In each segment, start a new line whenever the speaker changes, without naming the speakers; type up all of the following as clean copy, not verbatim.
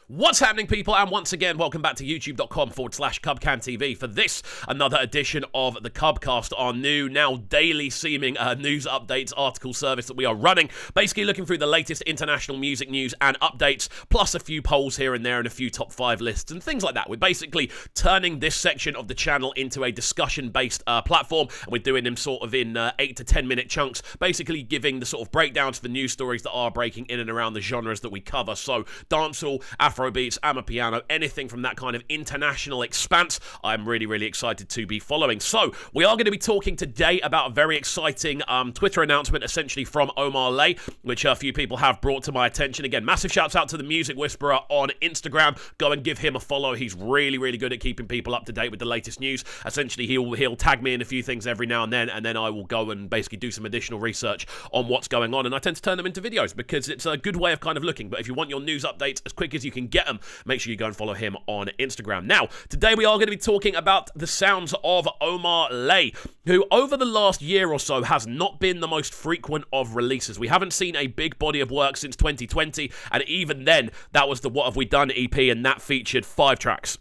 What's happening, people? And once again, welcome back to youtube.com/CubCamTV for this, another edition of the CubCast, our new, now daily seeming news updates article service that we are running. Basically looking through the latest international music news and updates, plus a few polls here and there and a few top 5 lists and things like that. We're basically turning this section of the channel into a discussion-based platform, and we're doing them sort of in 8 to 10 minute chunks, basically giving the sort of breakdowns for the news stories that are breaking in and around the genres that we cover. So, dancehall, Afrobeats, Amapiano, anything from that kind of international expanse, I'm really excited to be following. So, we are going to be talking today about a very exciting Twitter announcement, essentially from OMAH, which a few people have brought to my attention. Again, massive shouts out to the Music Whisperer on Instagram. Go and give him a follow. He's really good at keeping people up to date with the latest news. Essentially, he'll tag me in a few things every now and then I will go and basically do some additional research on what's going on. And I tend to turn them into videos because it's a good way of kind of looking. But if you want your news updates as quick as you can get them, make sure you go and follow him on Instagram. Now, today we are going to be talking about the sounds of OMAH, who over the last year or so has not been the most frequent of releases. We haven't seen a big body of work since 2020, and even then, that was the What Have We Done EP, and that featured 5 tracks.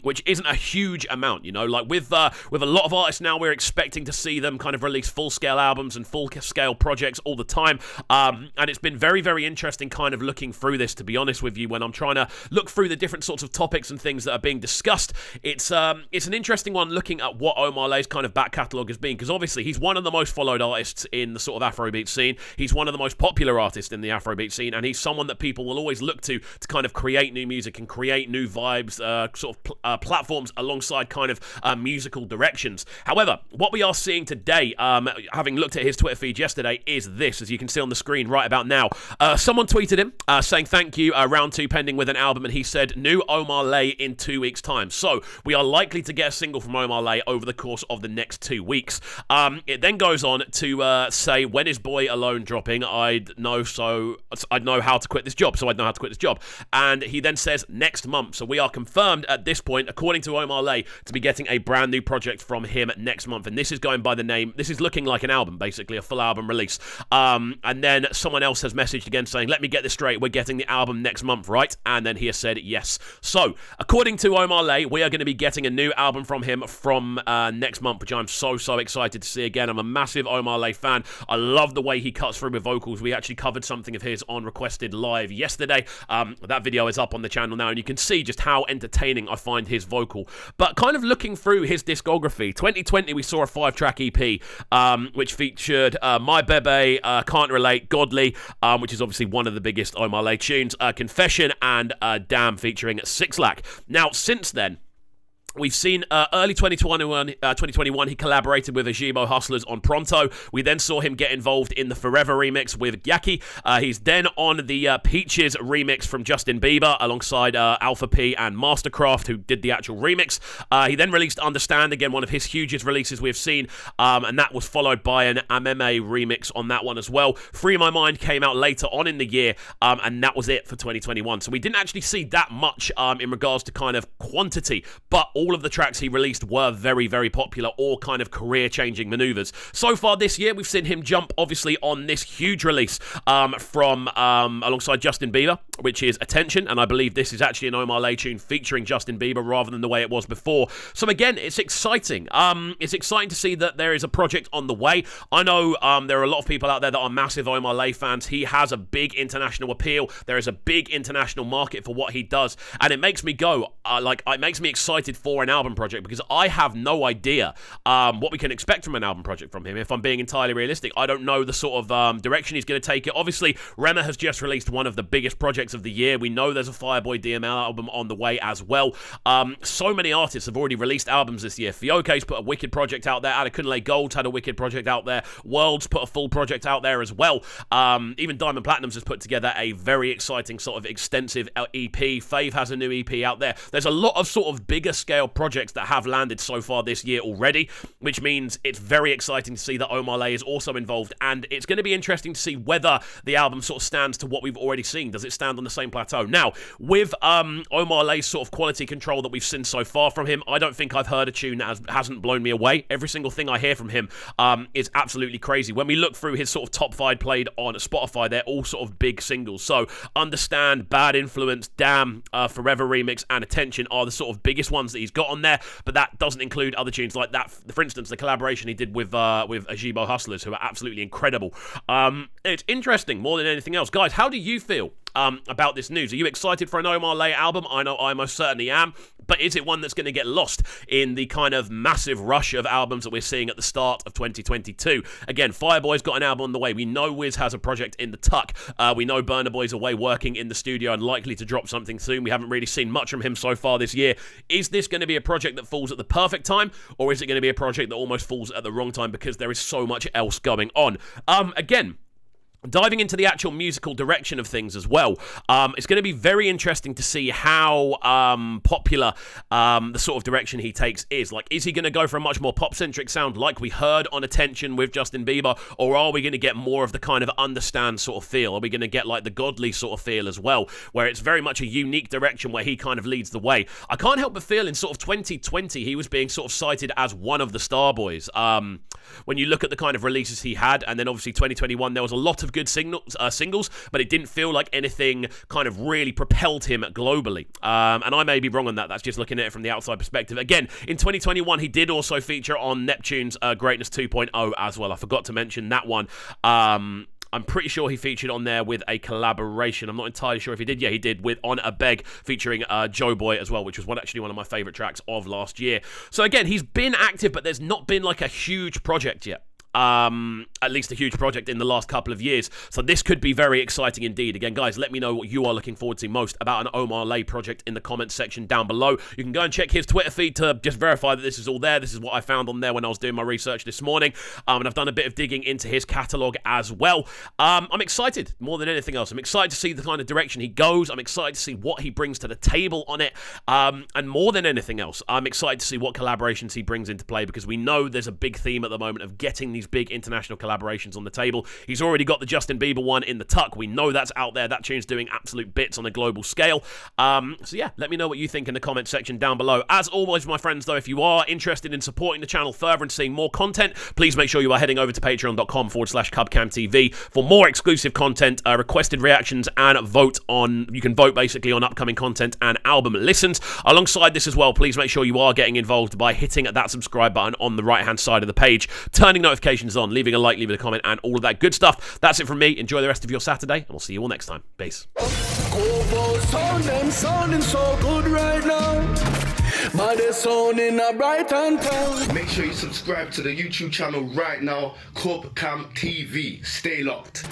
Which isn't a huge amount, you know, like with a lot of artists now, we're expecting to see them kind of release full-scale albums and full-scale projects all the time, and it's been very interesting kind of looking through this, to be honest with you, when I'm trying to look through the different sorts of topics and things that are being discussed. It's an interesting one looking at what OMAH's kind of back catalogue has been, because obviously he's one of the most followed artists in the sort of Afrobeat scene, he's one of the most popular artists in the Afrobeat scene, and he's someone that people will always look to kind of create new music and create new vibes, platforms alongside kind of musical directions. However, what we are seeing today, having looked at his Twitter feed yesterday, is this, as you can see on the screen right about now. Someone tweeted him saying thank you, round 2 pending with an album, and he said new OMAH in 2 weeks time. So we are likely to get a single from OMAH over the course of the next 2 weeks. It then goes on to say, when is Boy Alone dropping? I'd know how to quit this job, so I'd know how to quit this job. And he then says next month. So we are confirmed at this point, according to OMAH, to be getting a brand new project from him next month, and this is going by the name, this is looking like an album, basically a full album release. And then someone else has messaged again saying, let me get this straight, we're getting the album next month, right? And then he has said yes. So according to OMAH, we are going to be getting a new album from him from next month, which I'm so excited to see. Again, I'm a massive OMAH fan. I love the way he cuts through with vocals. We actually covered something of his on Requested Live yesterday. That video is up on the channel now, and you can see just how entertaining I find his vocal. But kind of looking through his discography, 2020 we saw a 5-track EP, which featured My Bebe, Can't Relate, Godly, which is obviously one of the biggest OMAH tunes, Confession, and Damn featuring 6 Lack. Now, since then, we've seen early 2021, he collaborated with Ajibo Hustlers on Pronto. We then saw him get involved in the Forever remix with Yaki. He's then on the Peaches remix from Justin Bieber alongside Alpha P and Mastercraft, who did the actual remix. He then released Understand, again, one of his hugest releases we've seen, and that was followed by an MMA remix on that one as well. Free My Mind came out later on in the year, and that was it for 2021. So we didn't actually see that much in regards to kind of quantity, but all of the tracks he released were very popular, or kind of career-changing maneuvers. So far this year, we've seen him jump, obviously, on this huge release from alongside Justin Bieber, which is Attention, and I believe this is actually an OMAH tune featuring Justin Bieber rather than the way it was before. So again, it's exciting. It's exciting to see that there is a project on the way. I know there are a lot of people out there that are massive OMAH fans. He has a big international appeal. There is a big international market for what he does, and it makes me go, it makes me excited for an album project, because I have no idea what we can expect from an album project from him. If I'm being entirely realistic, I don't know the sort of direction he's going to take it. Obviously, Rema has just released one of the biggest projects of the year. We know there's a Fireboy DML album on the way as well. So many artists have already released albums this year. Fioke's put a wicked project out there. Adekunle Gold's had a wicked project out there. World's put a full project out there as well. Even Diamond Platinum's has put together a very exciting sort of extensive EP. Fave has a new EP out there. There's a lot of sort of bigger scale scale projects that have landed so far this year already, which means it's very exciting to see that OMAH is also involved, and it's going to be interesting to see whether the album sort of stands to what we've already seen. Does it stand on the same plateau? Now, with OMAH's sort of quality control that we've seen so far from him, I don't think I've heard a tune that hasn't blown me away. Every single thing I hear from him is absolutely crazy. When we look through his sort of top 5 played on Spotify, they're all sort of big singles. So Understand, Bad Influence, Damn, Forever Remix, and Attention are the sort of biggest ones that he's got on there, but that doesn't include other tunes like that. For instance, the collaboration he did with Ajibo Hustlers, who are absolutely incredible. It's interesting more than anything else. Guys, how do you feel about this news? Are you excited for an OMAH album? I know I most certainly am. But is it one that's going to get lost in the kind of massive rush of albums that we're seeing at the start of 2022? Again, Fireboy's got an album on the way. We know Wiz has a project in the tuck. We know Burna Boy's away working in the studio and likely to drop something soon. We haven't really seen much from him so far this year. Is this going to be a project that falls at the perfect time, or is it going to be a project that almost falls at the wrong time because there is so much else going on? Again, diving into the actual musical direction of things as well, it's going to be very interesting to see how popular the sort of direction he takes is. Like, is he going to go for a much more pop-centric sound like we heard on Attention with Justin Bieber, or are we going to get more of the kind of Understand sort of feel? Are we going to get like the Godly sort of feel as well, where it's very much a unique direction where he kind of leads the way? I can't help but feel in sort of 2020 he was being sort of cited as one of the star boys. When you look at the kind of releases he had, and then obviously 2021 there was a lot of good singles, but it didn't feel like anything kind of really propelled him globally. And I may be wrong on that. That's just looking at it from the outside perspective. Again, in 2021, he did also feature on Neptune's Greatness 2.0 as well. I forgot to mention that one. I'm pretty sure he featured on there with a collaboration. I'm not entirely sure if he did. Yeah, he did, with On a Beg featuring Joe Boy as well, which was actually one of my favourite tracks of last year. So again, he's been active, but there's not been like a huge project yet. At least a huge project in the last couple of years. So this could be very exciting indeed. Again, guys, let me know what you are looking forward to most about an OMAH project in the comments section down below. You can go and check his Twitter feed to just verify that this is all there. This is what I found on there when I was doing my research this morning. And I've done a bit of digging into his catalogue as well. I'm excited more than anything else. I'm excited to see the kind of direction he goes. I'm excited to see what he brings to the table on it. And more than anything else, I'm excited to see what collaborations he brings into play, because we know there's a big theme at the moment of getting these big international collaborations on the table. He's already got the Justin Bieber one in the tuck. We know that's out there. That tune's doing absolute bits on a global scale. So yeah, let me know what you think in the comment section down below. As always, my friends, though, if you are interested in supporting the channel further and seeing more content, please make sure you are heading over to patreon.com/CubCamTV for more exclusive content, requested reactions, and you can vote basically on upcoming content and album listens. Alongside this as well, please make sure you are getting involved by hitting that subscribe button on the right hand side of the page, turning notifications on, leaving a like, leaving a comment, and all of that good stuff. That's it from me. Enjoy the rest of your Saturday, and we'll see you all next time. Peace.
Sounding so good right now. But they're sounding a bright and town.
Make sure you subscribe to the YouTube channel right now, CubCamTV. Stay locked.